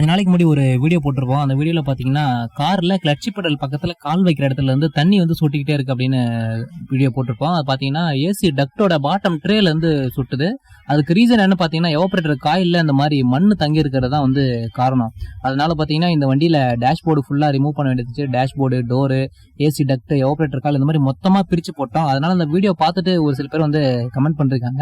கொஞ்ச நாளைக்கு முன்னாடி ஒரு வீடியோ போட்டிருப்போம். அந்த வீடியோல பாத்தீங்கன்னா கார்ல கிளட்ச் பெடல் பக்கத்துல கால் வைக்கிற இடத்துல இருந்து தண்ணி வந்து சொட்டிக்கிட்டே இருக்கு அப்படின்னு வீடியோ போட்டிருப்போம். அது பாத்தீங்கன்னா ஏசி டக்டோட பாட்டம் ட்ரேல இருந்து சுட்டுது. அதுக்கு ரீசன் என்ன பாத்தீங்கன்னா எவாபரேட்டர் காயில்ல இந்த மாதிரி மண்ணு தங்கி இருக்கிறது தான் வந்து காரணம். அதனால பாத்தீங்கன்னா இந்த வண்டியில டேஷ்போர்டு ஃபுல்லா ரிமூவ் பண்ண வேண்டியது. Dashboard, door, AC duct, evaporator coil இந்த மாதிரி மொத்தமா பிரிச்சு போட்டோம். அதனால அந்த வீடியோ பார்த்துட்டு ஒரு சில பேர் வந்து கமெண்ட் பண்ணிருக்காங்க,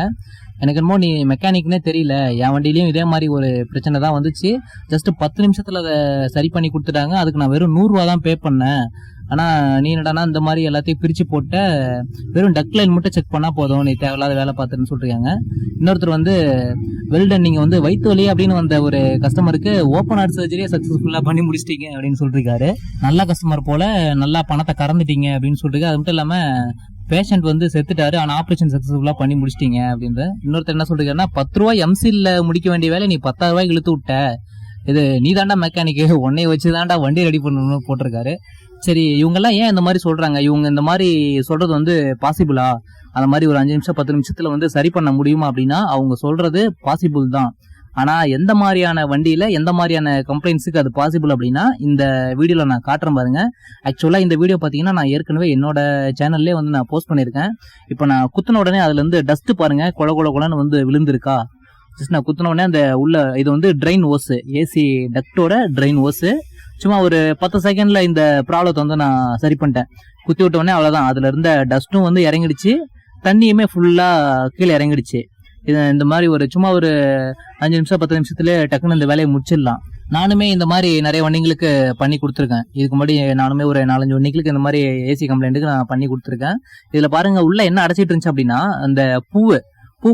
எனக்கு என்னமோ நீ மெக்கானிக்னே தெரியல, என் வண்டியிலயும் இதே மாதிரி ஒரு பிரச்சனை தான் வந்துச்சு, ஜஸ்ட் 10 நிமிஷத்துல அதை சரி பண்ணி கொடுத்துட்டாங்க, அதுக்கு நான் வெறும் 100 ரூபா தான் பே பண்ணேன், ஆனா நீ என்னடானா இந்த மாதிரி எல்லாத்தையும் பிரிச்சு போட்ட, வெறும் டக் லைன் மட்டும் செக் பண்ணா போதும், நீ தேவையில்லாத வேலை பார்த்துன்னு சொல்லிருக்காங்க. இன்னொருத்தர் வந்து வெல்டன், நீங்க வந்து வயிற்று வலி அப்படின்னு வந்த ஒரு கஸ்டமருக்கு ஓப்பன் ஹார்ட் சர்ஜரியை சக்சஸ்ஃபுல்லா பண்ணி முடிச்சிட்டீங்க அப்படின்னு சொல்லிருக்காரு. நல்ல கஸ்டமர் போல நல்லா பணத்தை கறந்துட்டீங்க அப்படின்னு சொல்லிருக்கு. அது மட்டும் இல்லாம பேஷண்ட் வந்து செத்துட்டாரு, ஆனா ஆபரேஷன் சக்சஸ்ஃபுல்லா பண்ணி முடிச்சிட்டீங்க அப்படின்ற. இன்னொருத்தர் என்ன சொல்றாருன்னா, 10 ரூபாய் எம்சில்ல முடிக்க வேண்டிய வேலை நீ 10,000 ரூபாய்க்கு இழுத்து விட்ட, இது நீ தாண்டா மெக்கானிக்கு, உன்னை வச்சுதான்டா வண்டி ரெடி பண்ணணும்னு போட்டிருக்காரு. சரி, இவங்கெல்லாம் ஏன் இந்த மாதிரி சொல்றாங்க? இவங்க இந்த மாதிரி சொல்றது வந்து பாசிபிளா? அந்த மாதிரி ஒரு 5 நிமிஷம் 10 நிமிஷத்துல வந்து சரி பண்ண முடியுமா அப்படின்னா அவங்க சொல்றது பாசிபிள் தான். ஆனா எந்த மாதிரியான வண்டியில எந்த மாதிரியான கம்ப்ளைண்ட்ஸுக்கு அது பாசிபிள் அப்படின்னா இந்த வீடியோல நான் காட்டுறேன் பாருங்க. ஆக்சுவலா இந்த வீடியோ பாத்தீங்கன்னா நான் ஏற்கனவே என்னோட சேனல்லே வந்து நான் போஸ்ட் பண்ணிருக்கேன். இப்போ நான் குத்தின உடனே அதுல இருந்து டஸ்ட் பாருங்க, கொல கொல கொலன்னு வந்து விழுந்திருக்கா. ஜஸ்ட் நான் குத்தின உடனே அந்த உள்ள இது வந்து ட்ரெயின் ஓஸ், ஏசி டக்டோட ட்ரெயின் ஓஸ். சும்மா ஒரு 10 செகண்ட்ல இந்த ப்ராப்ளத்தை வந்து நான் சரி பண்ணிட்டேன். குத்தி விட்ட உடனே அவ்வளவுதான், அதுல இருந்த டஸ்ட்டும் வந்து இறங்கிடுச்சு, தண்ணியுமே ஃபுல்லா கீழே இறங்கிடுச்சு. இந்த மாதிரி ஒரு சும்மா ஒரு 5 நிமிஷம் 10 நிமிஷத்துல டக்குன்னு இந்த வேலையை முடிச்சிடலாம். நானுமே இந்த மாதிரி நிறைய வண்டிங்களுக்கு பண்ணி கொடுத்துருக்கேன். இதுக்கு முன்னாடி நானுமே ஒரு 4-5 வண்டிகளுக்கு இந்த மாதிரி ஏசி கம்ப்ளைண்ட்டுக்கு நான் பண்ணி கொடுத்துருக்கேன். இதுல பாருங்க உள்ள என்ன அடைச்சிட்டு இருந்துச்சு அப்படின்னா, அந்த பூ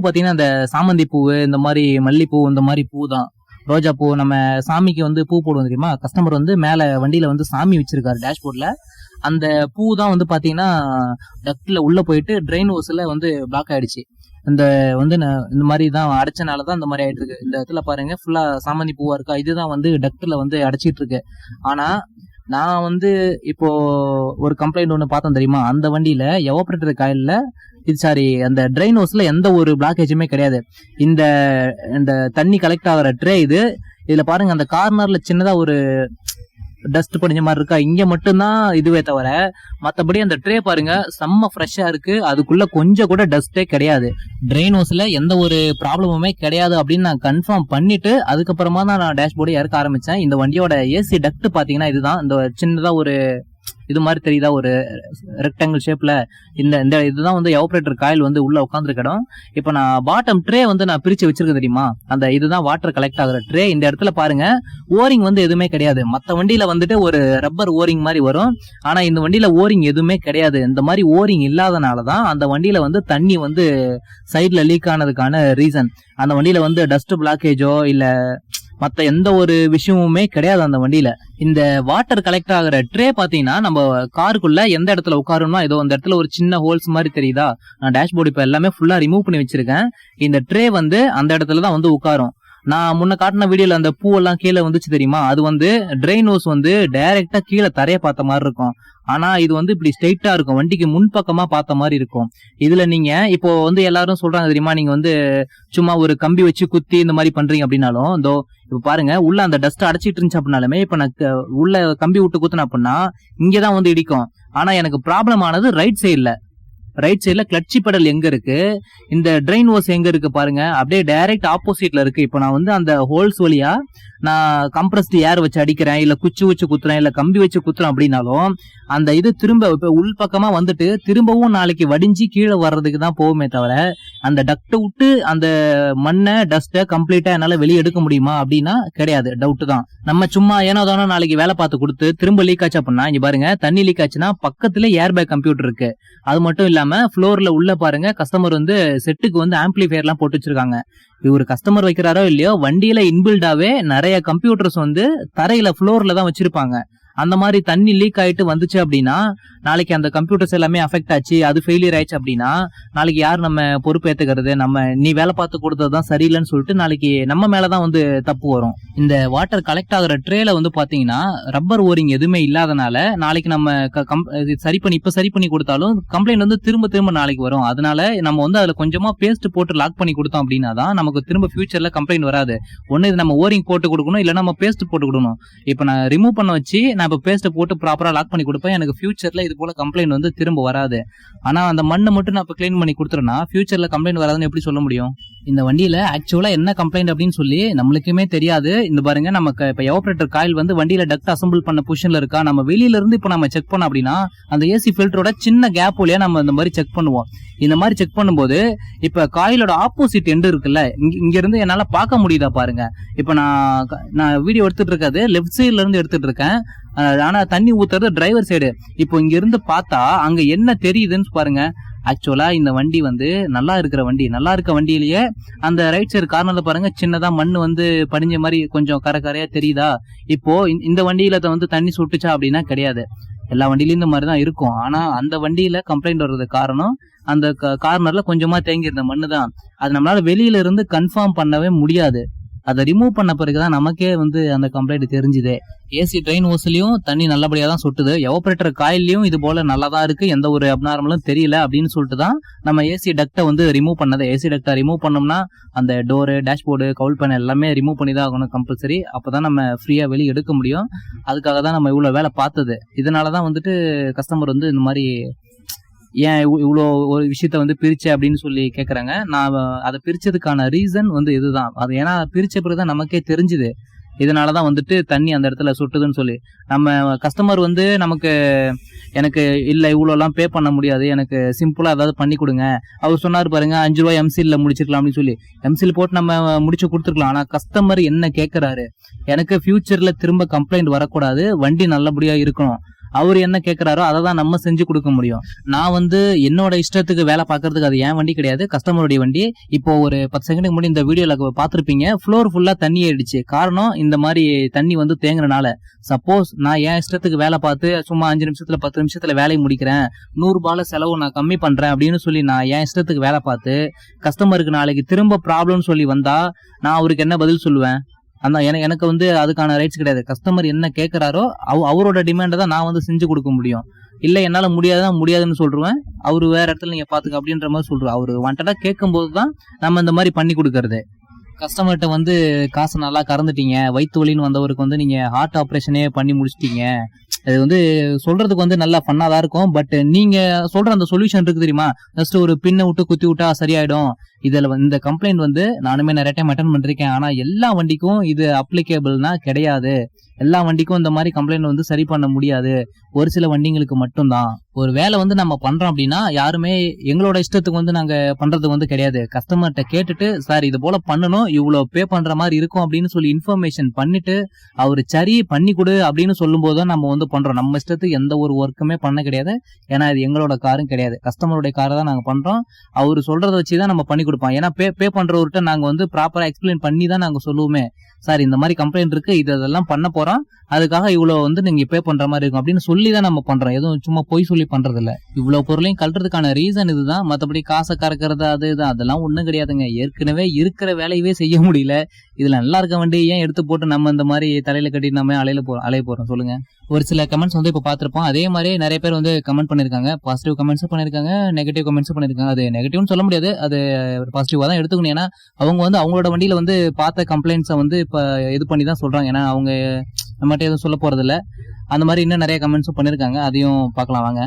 பாத்தீங்கன்னா அந்த சாமந்தி பூ, இந்த மாதிரி மல்லிப்பூ, இந்த மாதிரி பூ தான், ரோஜா பூ. நம்ம சாமிக்கு வந்து பூ போடுவோம் தெரியுமா, கஸ்டமர் வந்து மேல வண்டியில வந்து சாமி வச்சிருக்காரு டேஷ்போர்ட்ல. அந்த பூ தான் வந்து பாத்தீங்கன்னா டக்ட்ல உள்ள போயிட்டு ட்ரெயின் ஹோஸ்ல வந்து பிளாக் ஆயிடுச்சு. இந்த வந்து இந்த மாதிரி தான் அடைச்சனாலதான் இந்த மாதிரி ஆயிட்டு இருக்கு. இந்த இடத்துல பாருங்க ஃபுல்லா சாமந்தி பூவா இருக்கா, இதுதான் வந்து டக்ட்ல வந்து அடைச்சிட்டு இருக்கு. ஆனா நான் வந்து இப்போ ஒரு கம்ப்ளைண்ட் ஒண்ணு பார்த்தேன் தெரியுமா, அந்த வண்டியில எவாபரேட்டர் காயில்ல அந்த ட்ரெயின் ஹோஸ்ல எந்த ஒரு பிளாக்கேஜுமே கிடையாது. இந்த தண்ணி கலெக்ட் ஆகிற ட்ரே இதுல பாருங்க அந்த கார்னர்ல சின்னதா ஒரு டஸ்ட் படிஞ்ச மாதிரி இருக்கா, இங்க மட்டும்தான் இதுவே தவிர மத்தபடி அந்த ட்ரே பாருங்க செம்ம ஃப்ரெஷ்ஷா இருக்கு, அதுக்குள்ள கொஞ்சம் கூட டஸ்டே கிடையாது. ட்ரெயின் ஹோஸ்ல எந்த ஒரு ப்ராப்ளமுமே கிடையாது அப்படின்னு நான் கன்ஃபார்ம் பண்ணிட்டு அதுக்கப்புறமா தான் நான் டேஷ்போர்டு இறக்க ஆரம்பிச்சேன். இந்த வண்டியோட ஏசி டக்ட் பாத்தீங்கன்னா இதுதான், இந்த சின்னதா ஒரு இது மாதிரி தெரியுதா, ஒரு ரெக்டாங்கிள் ஷேப்ல இந்த இதுதான் வந்து எவாபரேட்டர் காயில் வந்து உள்ள உட்காந்துருக்க இடம். இப்ப நான் பாட்டம் ட்ரே வந்து நான் பிரிச்சு வச்சிருக்கேன் தெரியுமா, அந்த இதுதான் வாட்டர் கலெக்ட் ஆகுற ட்ரே. இந்த இடத்துல பாருங்க ஓரிங் வந்து எதுவுமே கிடையாது. மத்த வண்டியில வந்துட்டு ஒரு ரப்பர் ஓரிங் மாதிரி வரும், ஆனா இந்த வண்டியில ஓரிங் எதுவுமே கிடையாது. இந்த மாதிரி ஓரிங் இல்லாதனாலதான் அந்த வண்டியில வந்து தண்ணி வந்து சைட்ல லீக் ஆனதுக்கான ரீசன். அந்த வண்டியில வந்து டஸ்ட் பிளாக்கேஜோ இல்ல மத்த எந்த ஒரு விஷயமுமே கிடையாது அந்த வண்டியில. இந்த வாட்டர் கலெக்ட் ஆகிற ட்ரே பாத்தீங்கன்னா நம்ம காருக்குள்ள எந்த இடத்துல உட்காரணும்னா, ஏதோ அந்த இடத்துல ஒரு சின்ன ஹோல்ஸ் மாதிரி தெரியுதா, நான் டேஷ்போர்டு இப்ப எல்லாமே ஃபுல்லா ரிமூவ் பண்ணி வச்சிருக்கேன். இந்த ட்ரே வந்து அந்த இடத்துலதான் வந்து உட்காரும். நான் முன்ன காட்டின வீடியோல அந்த பூவெல்லாம் கீழே வந்துச்சு தெரியுமா, அது வந்து ட்ரெயின் ஹோஸ் வந்து டைரக்டா கீழே தரைய பார்த்த மாதிரி இருக்கும். ஆனா இது வந்து இப்படி ஸ்ட்ரெயிட்டா இருக்கும், வண்டிக்கு முன்பக்கமா பார்த்த மாதிரி இருக்கும். இதுல நீங்க இப்போ வந்து எல்லாரும் சொல்றாங்க தெரியுமா, நீங்க வந்து சும்மா ஒரு கம்பி வச்சு குத்தி இந்த மாதிரி பண்றீங்க அப்படின்னாலும், இதோ இப்ப பாருங்க உள்ள அந்த டஸ்ட் அடைச்சிட்டு இருந்துச்சு அப்படின்னாலுமே, இப்ப நான் உள்ள கம்பி விட்டு குத்துன அப்படின்னா இங்கதான் வந்து இடிக்கும். ஆனா எனக்கு ப்ராப்ளம் ஆனது ரைட் சைட்ல கிளட்சி பெடல் எங்க இருக்கு, இந்த ட்ரெயின் ஹோஸ் எங்க இருக்கு பாருங்க, அப்படியே டைரக்ட் ஆப்போசிட்ல இருக்கு. இப்போ நான் வந்து அந்த ஹோல்ஸ் வழியா நான் கம்ப்ரஸ்ட் ஏர் வச்சு அடிக்கிறேன், இல்ல குச்சி வச்சு குத்துறேன், இல்ல கம்பி வச்சு குத்துறேன் அப்படின்னாலும் அந்த இது திரும்ப இப்ப உள் பக்கமா வந்துட்டு திரும்பவும் நாளைக்கு வடிஞ்சு கீழே வர்றதுக்கு தான் போகுமே தவிர அந்த டக்ட் விட்டு அந்த மண்ணை டஸ்ட கம்ப்ளீட்டா என்னால வெளியே எடுக்க முடியுமா அப்படின்னா கிடையாது, டவுட் தான். நம்ம சும்மா ஏனோ தானோ நாளைக்கு வேலை பார்த்து கொடுத்து திரும்ப லீக் ஆச்சு அப்படின்னா, இங்க பாருங்க தண்ணி லீக் ஆச்சுன்னா பக்கத்துல ஏர் பேக் கம்ப்யூட்டர் இருக்கு. அது மட்டும் இல்லாம ஃப்ளோர்ல உள்ள பாருங்க கஸ்டமர் வந்து செட்டுக்கு வந்து ஆம்பிளிஃபையர் எல்லாம் போட்டு வச்சிருக்காங்க. இவரு கஸ்டமர் வைக்கிறாரோ இல்லையோ வண்டியில இன்பில்டாவே நிறைய கம்ப்யூட்டர்ஸ் வந்து தரையில ஃப்ளோர்ல தான் வச்சிருப்பாங்க. அந்த மாதிரி தண்ணி லீக் ஆயிட்டு வந்துச்சு அப்படின்னா நாளைக்கு அந்த கம்ப்யூட்டர்ஸ் எல்லாமே அஃபெக்ட் ஆச்சு, அது ஃபெயிலியர் ஆயிடுச்சு அப்படின்னா நாளைக்கு யார் நம்ம பொறுப்பு ஏத்துக்கிறது? நம்ம நீ வேலை பார்த்து கொடுத்ததுதான் சரியில்லைன்னு சொல்லிட்டு நாளைக்கு நம்ம மேலதான் வந்து தப்பு வரும். இந்த வாட்டர் கலெக்ட் ஆகுற ட்ரேல வந்து பாத்தீங்கன்னா ரப்பர் ஓரிங் எதுவுமே இல்லாதனால நாளைக்கு நம்ம சரி பண்ணி கொடுத்தாலும் கம்ப்ளைண்ட் வந்து திரும்ப திரும்ப நாளைக்கு வரும். அதனால நம்ம வந்து அதுல கொஞ்சமா பேஸ்ட் போட்டு லாக் பண்ணி கொடுத்தோம் அப்படின்னா தான் நமக்கு திரும்ப ஃபியூச்சர்ல கம்ப்ளைண்ட் வராது. ஒன்னு இது நம்ம ஓரிங் போட்டு கொடுக்கணும், இல்ல நம்ம பேஸ்ட் போட்டு கொடுக்கணும். இப்ப நான் ரிமூவ் பண்ண வச்சு நான் இப்ப பேஸ்ட் போட்டு ப்ராப்பரா லாக் பண்ணி கொடுப்பேன், எனக்கு ஃபியூச்சர்ல இது போல கம்ப்ளைண்ட் வந்து திரும்ப வராது. ஆனா அந்த மண்ணை மட்டும் நான் இப்ப கிளீன் பண்ணி கொடுத்துறேன்னா ஃபியூச்சர்ல கம்ப்ளைண்ட் வராதுன்னு எப்படி சொல்ல முடியும்? இந்த வண்டியில ஆக்சுவலா என்ன கம்ப்ளைண்ட் அப்படின்னு சொல்லி நம்மளுக்குமே தெரியாது. இந்த பாருங்க, நமக்கு இப்ப எவாபரேட்டர் காயில் வந்து வண்டியில டக்ட் அசம்பிள் பண்ண பொசிஷன்ல இருக்கா, நம்ம வெளியில இருந்து இப்ப நம்ம செக் பண்ணோம் அப்படின்னா அந்த ஏசி ஃபில்டரோட சின்ன கேப் வழியா நம்ம இந்த மாதிரி செக் பண்ணுவோம். இந்த மாதிரி செக் பண்ணும்போது இப்ப காயிலோட ஆப்போசிட் எண்டு இருக்குல்ல, இங்க இருந்து என்னால பார்க்க முடியுதா பாருங்க. இப்ப நான் வீடியோ எடுத்துட்டு இருக்காது லெஃப்ட் சைட்ல இருந்து எடுத்துட்டு இருக்கேன், ஆனா தண்ணி ஊத்துறது டிரைவர் சைடு. இப்போ இங்க இருந்து பார்த்தா அங்க என்ன தெரியுதுன்னு பாருங்க. ஆக்சுவலா இந்த வண்டி வந்து நல்லா இருக்க வண்டியிலேயே அந்த ரைட் சைடு கார்னர்ல பாருங்க சின்னதா மண்ணு வந்து படிஞ்ச மாதிரி கொஞ்சம் கரையா தெரியுதா? இப்போ இந்த வண்டியில வந்து தண்ணி சுட்டுச்சா அப்படின்னா கிடையாது. எல்லா வண்டியிலயும் இந்த மாதிரிதான் இருக்கும். ஆனா அந்த வண்டியில கம்ப்ளைண்ட் வர்றது காரணம் அந்த கார்னர்ல கொஞ்சமா தேங்கி இருந்த மண்ணு தான். அது நம்மளால வெளியில இருந்து கன்ஃபார்ம் பண்ணவே முடியாது. அதை ரிமூவ் பண்ண பிறகுதான் நமக்கே வந்து அந்த கம்ப்ளைண்ட் தெரிஞ்சுது. ஏசி ட்ரெயின் ஓஸ்லயும் தண்ணி நல்லபடியா தான் சொட்டுது, எவாபரேட்டர் காயிலையும் இது போல நல்லா தான் இருக்கு, எந்த ஒரு அப்நார்மலும் தெரியல அப்படின்னு சொல்லிட்டு தான் நம்ம ஏசி டக்டை வந்து ரிமூவ் பண்ணது. ஏசி டக்டை ரிமூவ் பண்ணோம்னா அந்த டோரு, டேஷ்போர்டு, கவுல் பேனல் எல்லாமே ரிமூவ் பண்ணி தான் ஆகணும் கம்பல்சரி. அப்பதான் நம்ம ஃப்ரீயா வெளியே எடுக்க முடியும். அதுக்காக தான் நம்ம இவ்வளவு வேலை பார்த்தது. இதனாலதான் வந்துட்டு கஸ்டமர் வந்து இந்த மாதிரி ஏன் இவ்வளோ ஒரு விஷயத்த வந்து பிரிச்ச அப்படின்னு சொல்லி கேட்குறாங்க. நான் அதை பிரிச்சதுக்கான ரீசன் வந்து இதுதான். அது ஏன்னா பிரிச்ச பிறகுதான் நமக்கே தெரிஞ்சுது இதனாலதான் வந்துட்டு தண்ணி அந்த இடத்துல சுட்டுதுன்னு சொல்லி. நம்ம கஸ்டமர் வந்து எனக்கு இல்ல இவ்வளோலாம் பே பண்ண முடியாது, எனக்கு சிம்பிளா ஏதாவது பண்ணி கொடுங்க. அவர் சொன்னார் பாருங்க 5 ரூபாய் எம்சில முடிச்சுக்கலாம் அப்படின்னு சொல்லி. எம்சில் போட்டு நம்ம முடிச்சு கொடுத்துருக்கலாம். ஆனா கஸ்டமர் என்ன கேட்கறாரு, எனக்கு ஃபியூச்சர்ல திரும்ப கம்ப்ளைண்ட் வரக்கூடாது, வண்டி நல்லபடியா இருக்கணும். அவர் என்ன கேட்கிறாரோ அதை தான் நம்ம செஞ்சு கொடுக்க முடியும். நான் வந்து என்னோட இஷ்டத்துக்கு வேலை பார்க்கறதுக்கு அது என் வண்டி கிடையாது, கஸ்டமருடைய வண்டி. இப்போ ஒரு 10 செகண்டுக்கு முன்னாடி இந்த வீடியோல பார்த்துருப்பீங்க, ஃப்ளோர் ஃபுல்லா தண்ணி ஆயிடுச்சு. காரணம் இந்த மாதிரி தண்ணி வந்து தேங்குறனால. சப்போஸ் நான் என் இஷ்டத்துக்கு வேலை பார்த்து சும்மா 5 நிமிஷத்துல 10 நிமிஷத்துல வேலையை முடிக்கிறேன், 100 ரூபாய் செலவு நான் கம்மி பண்றேன் அப்படின்னு சொல்லி நான் என் இஷ்டத்துக்கு வேலை பார்த்து கஸ்டமருக்கு நாளைக்கு திரும்ப ப்ராப்ளம் சொல்லி வந்தா நான் அவருக்கு என்ன பதில் சொல்லுவேன்? அந்த எனக்கு வந்து அதுக்கான ரைட்ஸ் கிடையாது. கஸ்டமர் என்ன கேட்கிறாரோ அவரோட டிமாண்டை தான் நான் வந்து செஞ்சு கொடுக்க முடியும். இல்ல என்னால முடியாதுன்னு சொல்றேன், அவரு வேற இடத்துல நீங்க பாத்துக்க அப்படின்ற மாதிரி சொல்றேன். அவரு வாண்டடா கேட்கும் போதுதான் நம்ம இந்த மாதிரி பண்ணி கொடுக்கறது. கஸ்டமர்கிட்ட வந்து காசு நல்லா கறந்துட்டீங்க, வயிற்று வலின்னு வந்தவருக்கு வந்து நீங்க ஹார்ட் ஆப்ரேஷனே பண்ணி முடிச்சிட்டீங்க, அது வந்து சொல்றதுக்கு வந்து நல்லா ஃபன்னாதான் இருக்கும். பட் நீங்க சொல்ற அந்த சொல்யூஷன் இருக்கு தெரியுமா, ஜஸ்ட் ஒரு பின்னை விட்டு குத்தி விட்டா சரியாயிடும். இதுல இந்த கம்ப்ளைண்ட் வந்து நானுமே நிறைய டைம் அட்டன் பண்ணிருக்கேன். ஆனா எல்லா வண்டிக்கும் இது அப்ளிகேபிள்னா கிடையாது. எல்லா வண்டிக்கும் இந்த மாதிரி கம்ப்ளைண்ட் வந்து சரி பண்ண முடியாது, ஒரு சில வண்டிங்களுக்கு மட்டும்தான். ஒரு வேலை வந்து நம்ம பண்றோம் அப்படின்னா யாருமே எங்களோட இஷ்டத்துக்கு வந்து நாங்க பண்றது வந்து கிடையாது. கஸ்டமர்கிட்ட கேட்டுட்டு சார் இது போல பண்ணணும், இவ்வளவு பே பண்ற மாதிரி இருக்கும் அப்படின்னு சொல்லி இன்ஃபர்மேஷன் பண்ணிட்டு அவரு சரி பண்ணி கொடு அப்படின்னு சொல்லும் போதுதான் நம்ம வந்து பண்றோம். நம்ம இஷ்டத்துக்கு எந்த ஒரு ஒர்க்குமே பண்ண கிடையாது. ஏன்னா இது எங்களோட காரும் கிடையாது, கஸ்டமருடைய காரை தான் நாங்க பண்றோம். அவரு சொல்றதை வச்சுதான் நம்ம பண்ணி கொடுப்போம். ஏன்னா பே பண்றவர்கிட்ட நாங்க வந்து ப்ராப்பரா எக்ஸ்பிளைன் பண்ணி தான் நாங்க சொல்லுவோமே, சார் இந்த மாதிரி கம்ப்ளைண்ட் இருக்கு, இதெல்லாம் பண்ண போறோம், அதுக்காக இவ்வளவு வந்து நீங்க பே பண்ற மாதிரி இருக்கும் அப்படின்னு சொல்லிதான் நம்ம பண்றோம். எதுவும் சும்மா பொய் சொல்லி பண்றது இல்ல. இவ்வளவு பொருளையும் கழட்டுறதுக்கான ரீசன் இதுதான். மத்தபடி காசை கறக்கிறது அதெல்லாம் ஒண்ணும் கிடையாதுங்க. ஏற்கனவே இருக்கிற வேலையவே செய்ய முடியல, இதுல நல்லா இருக்க வண்டி ஏன் எடுத்து போட்டு நம்ம இந்த மாதிரி தலையில கட்டி நம்ம அலைய போறோம் சொல்லுங்க. ஒரு சில கமெண்ட்ஸ் வந்து இப்ப பாத்திருப்போம். அதே மாதிரி நிறைய பேர் வந்து கமெண்ட் பண்ணிருக்காங்க, பாசிட்டிவ் கமெண்ட்ஸும் பண்ணிருக்காங்க, நெகட்டிவ் கமெண்ட்ஸும் பண்ணிருக்காங்க. அது நெகட்டிவ்னு சொல்ல முடியாது, அது பாசிட்டிவா தான் எடுத்துக்கணும். ஏன்னா அவங்க வந்து அவங்களோட வண்டியில வந்து பார்த்த கம்ப்ளைண்ட்ஸை வந்து இப்ப இது பண்ணி தான் சொல்றாங்க. ஏன்னா அவங்க நம்மகிட்ட எதுவும் சொல்ல போறது இல்ல. அந்த மாதிரி இன்னும் நிறைய கமெண்ட்ஸும் பண்ணிருக்காங்க, அதையும் பார்க்கலாம் வாங்க.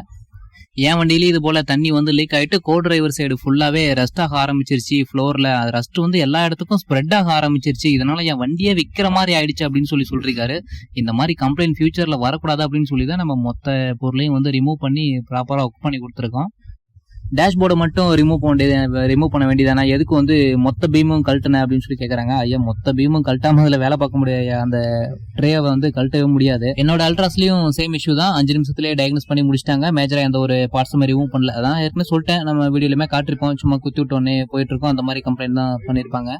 என் வண்டியில இது போல தண்ணி வந்து லீக் ஆயிட்டு கோ டிரைவர் சைடு ஃபுல்லாவே ரஸ்ட் ஆக ஆரம்பிச்சிருச்சு. ஃப்ளோர்ல ரஸ்ட் வந்து எல்லா இடத்துக்கும் ஸ்ப்ரெட் ஆக ஆரம்பிச்சிருச்சு. இதனால என் வண்டியே விற்கிற மாதிரி ஆயிடுச்சு அப்படின்னு சொல்லிருக்காரு. இந்த மாதிரி கம்ப்ளைண்ட் ஃபியூச்சர்ல வரக்கூடாது அப்படின்னு சொல்லி தான் நம்ம மொத்த பொருளையும் வந்து ரிமூவ் பண்ணி ப்ராப்பரா ஒர்க் பண்ணி கொடுத்துருக்கோம். டேஷ்போர்டை மட்டும் ரிமூவ் பண்ண வேண்டியதானா, எதுக்கு வந்து மொத்த பீமும் கழட்டுன அப்படின்னு சொல்லி கேட்கறாங்க. ஐயா, மொத்த பீமும் கழட்டாம அதுல வேலை பார்க்க முடியாது, அந்த ட்ரேவை வந்து கழட்டவே முடியாது. என்னோட அல்ட்ராஸ்லயும் சேம் இஷ்யூ தான், 5 நிமிஷத்துலயே டயக்னோஸ் பண்ணி முடிச்சிட்டாங்க. மேஜரா எந்த ஒரு பார்ட்ஸ் மாதிரி ரிமூவ் பண்ணல. அதான் ஏற்கனவே சொல்லிட்டேன், நம்ம வீடியோலயுமே காட்டிருப்போம், சும்மா குத்தி விட்டோன்னே போயிட்டு இருக்கோம், அந்த மாதிரி கம்ப்ளைண்ட் தான் பண்ணிருப்பாங்க.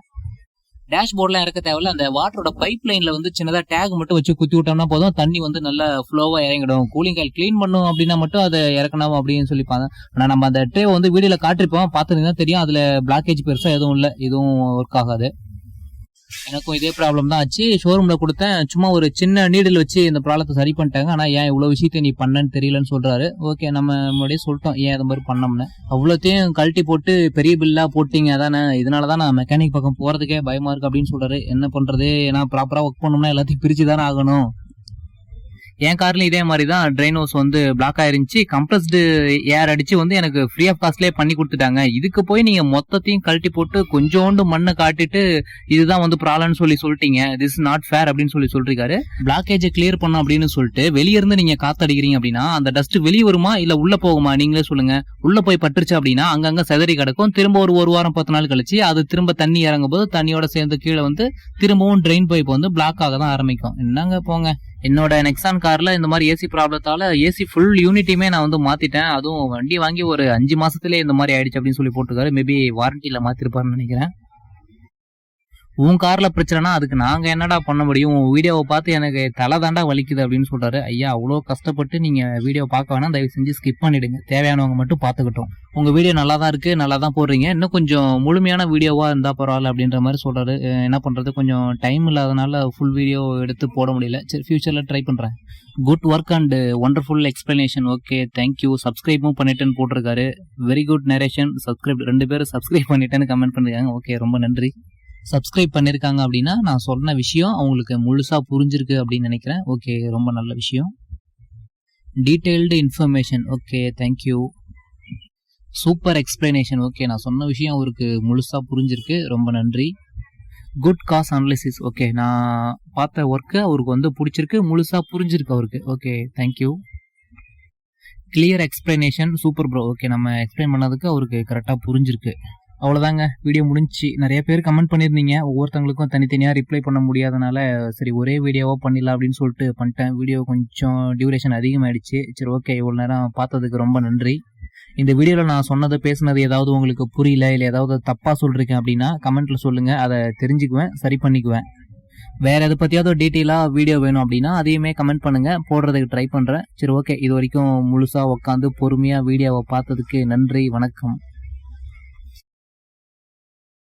டேஷ்போர்ட்லாம் இறக்க தேவையில்ல. அந்த வாட்டரோட பைப் லைன்ல வந்து சின்னதா டேக் மட்டும் வச்சு குத்தி விட்டோம்னா போதும், தண்ணி வந்து நல்லா ஃப்ளோவா இறங்கிடும். கூலிங் காயில் கிளீன் பண்ணும் அப்படின்னா மட்டும் அதை இறக்கணும் அப்படின்னு சொல்லிப்பாங்க. ஆனா நம்ம அந்த ட்ரே வந்து வீடியோல காட்டிருப்போம், பார்த்துருந்தீங்கன்னா தெரியும். அதுல பிளாக்கேஜ் பெருசா எதுவும் இல்லை, எதுவும் ஒர்க் ஆகாது. எனக்கும் இதே ப்ராப்ளம் தான் ஆச்சு. ஷோரூம்ல கொடுத்தேன், சும்மா ஒரு சின்ன நீடில் வச்சு இந்த ப்ராப்ளத்தை சரி பண்ணிட்டாங்க. ஆனா ஏன் இவ்வளவு விஷயத்தை நீ பண்ணன்னு தெரியலன்னு சொல்றாரு. ஓகே, நம்ம முன்னாடியே சொல்லிட்டோம் ஏன் அது மாதிரி பண்ணோம்னு. அவ்வளோத்தையும் கழட்டி போட்டு பெரிய பில்லா போட்டீங்க அதானே, இதனாலதான் நான் மெக்கானிக் பக்கம் போறதுக்கே பயமா இருக்கு அப்படின்னு சொல்றாரு. என்ன பண்றது, ஏன்னா ப்ராப்பரா ஒர்க் பண்ணோம்னா எல்லாத்தையும் பிரிச்சு தானே ஆகணும். என் கார்லயும் இதே மாதிரி தான் ட்ரெயின் ஹோஸ் வந்து பிளாக் ஆயிருந்துச்சு. கம்ப்ரஸ்டு ஏர் அடிச்சு வந்து எனக்கு ஃப்ரீ ஆஃப் காஸ்ட்லேயே பண்ணி கொடுத்துட்டாங்க. இதுக்கு போய் நீங்க மொத்தத்தையும் கழட்டி போட்டு கொஞ்சோண்டு மண்ணை காட்டிட்டு இதுதான் வந்து ப்ராப்ளம்னு சொல்லிட்டீங்க. திஸ் இஸ் நாட் ஃபேர் அப்படின்னு சொல்லிருக்காரு. பிளாக்கேஜை கிளியர் பண்ணோம் அப்படின்னு சொல்லிட்டு வெளியே இருந்து நீங்க காத்தடிக்கிறீங்க அப்படின்னா அந்த டஸ்ட் வெளியே வருமா இல்ல உள்ள போகுமா, நீங்களே சொல்லுங்க. உள்ள போய் பட்டுருச்சு அப்படின்னா அங்கங்க செதறி கிடக்கும். திரும்ப ஒரு வாரம் 10 நாள் கழிச்சு அது திரும்ப தண்ணி இறங்கும் போது தண்ணியோட சேர்ந்து கீழே வந்து திரும்பவும் ட்ரெயின் பைப் வந்து பிளாக் ஆக தான் ஆரம்பிக்கும். என்னங்க போங்க. என்னோட நெக்ஸான் கார்ல இந்த மாதிரி ஏசி ப்ராப்ளத்தால ஏசி ஃபுல் யூனிட்டியுமே நான் வந்து மாத்திட்டேன். அதுவும் வண்டி வாங்கி ஒரு 5 மாசத்துலயே இந்த மாதிரி ஆயிடுச்சு அப்படின்னு போட்டுருக்காரு. மேபி வாரண்டியில மாத்திருப்பாருன்னு நினைக்கிறேன். உன் கார்ல பிரச்சனைனா அதுக்கு நாங்க என்னடா பண்ண முடியும், வீடியோவை பார்த்து எனக்கு தலை தாண்டா வலிக்குது அப்படின்னு சொல்றாரு. ஐயா, அவ்வளோ கஷ்டப்பட்டு நீங்க வீடியோ பார்க்க வேணாம், தயவு செஞ்சு ஸ்கிப் பண்ணிடுங்க. தேவையானவங்க மட்டும் பார்த்துக்கிட்டோம். உங்க வீடியோ நல்லா தான் இருக்கு, நல்லா தான் போடுறீங்க, இன்னும் கொஞ்சம் முழுமையான வீடியோவா இருந்தா பரவாயில்ல அப்படின்ற மாதிரி சொல்றாரு. என்ன பண்றது, கொஞ்சம் டைம் இல்லாதனால ஃபுல் வீடியோ எடுத்து போட முடியல. சரி, ஃபியூச்சர்ல ட்ரை பண்றேன். Good work and wonderful explanation. Okay, thank you. சப்ஸ்கிரைபும் பண்ணிட்டேன்னு போட்டிருக்காரு. Very good narration. சப்ஸ்கிரைப் 2 பேரும் சப்ஸ்கிரைப் பண்ணிட்டேன்னு கமெண்ட் பண்ணிருக்காங்க. ஓகே, ரொம்ப நன்றி. சப்ஸ்கிரைப் பண்ணிருக்காங்க அப்படின்னா நான் சொன்ன விஷயம் அவங்களுக்கு முழுசா புரிஞ்சிருக்கு அப்படின்னு நினைக்கிறேன். ஓகே, ரொம்ப நல்ல விஷயம். Detailed information. Okay, thank you. Super explanation. Okay, நான் சொன்ன விஷயம் அவருக்கு முழுசா புரிஞ்சிருக்கு, ரொம்ப நன்றி. Good cos analysis. ஓகே, நான் பார்த்த ஒர்க்கு அவருக்கு வந்து பிடிச்சிருக்கு, முழுசா புரிஞ்சிருக்கு அவருக்கு. Okay, thank you. Clear explanation. Super bro. Okay, நம்ம எக்ஸ்பிளைன் பண்ணதுக்கு அவருக்கு கரெக்டாக புரிஞ்சிருக்கு. அவ்வளோதாங்க, வீடியோ முடிஞ்சிச்சு. நிறைய பேர் கமெண்ட் பண்ணியிருந்தீங்க, ஒவ்வொருத்தவங்களுக்கும் தனித்தனியாக ரிப்ளை பண்ண முடியாதனால சரி ஒரே வீடியோவாக பண்ணிடலாம் அப்படின்னு சொல்லிட்டு பண்ணிட்டேன். வீடியோ கொஞ்சம் டியூரேஷன் அதிகமாகிடுச்சு. சரி, ஓகே, இவ்வளோ நேரம் பார்த்ததுக்கு ரொம்ப நன்றி. இந்த வீடியோவில் நான் சொன்னது பேசுனது ஏதாவது உங்களுக்கு புரியல இல்லை ஏதாவது தப்பாக சொல்லிருக்கேன் அப்படின்னா கமெண்ட்டில் சொல்லுங்கள், அதை தெரிஞ்சுக்குவேன், சரி பண்ணிக்குவேன். வேறு எதை பற்றியாவது டீட்டெயிலாக வீடியோ வேணும் அப்படின்னா அதையுமே கமெண்ட் பண்ணுங்கள், போடுறதுக்கு ட்ரை பண்ணுறேன். சரி, ஓகே, இது வரைக்கும் முழுசாக உட்காந்து பொறுமையாக வீடியோவை பார்த்ததுக்கு நன்றி, வணக்கம்.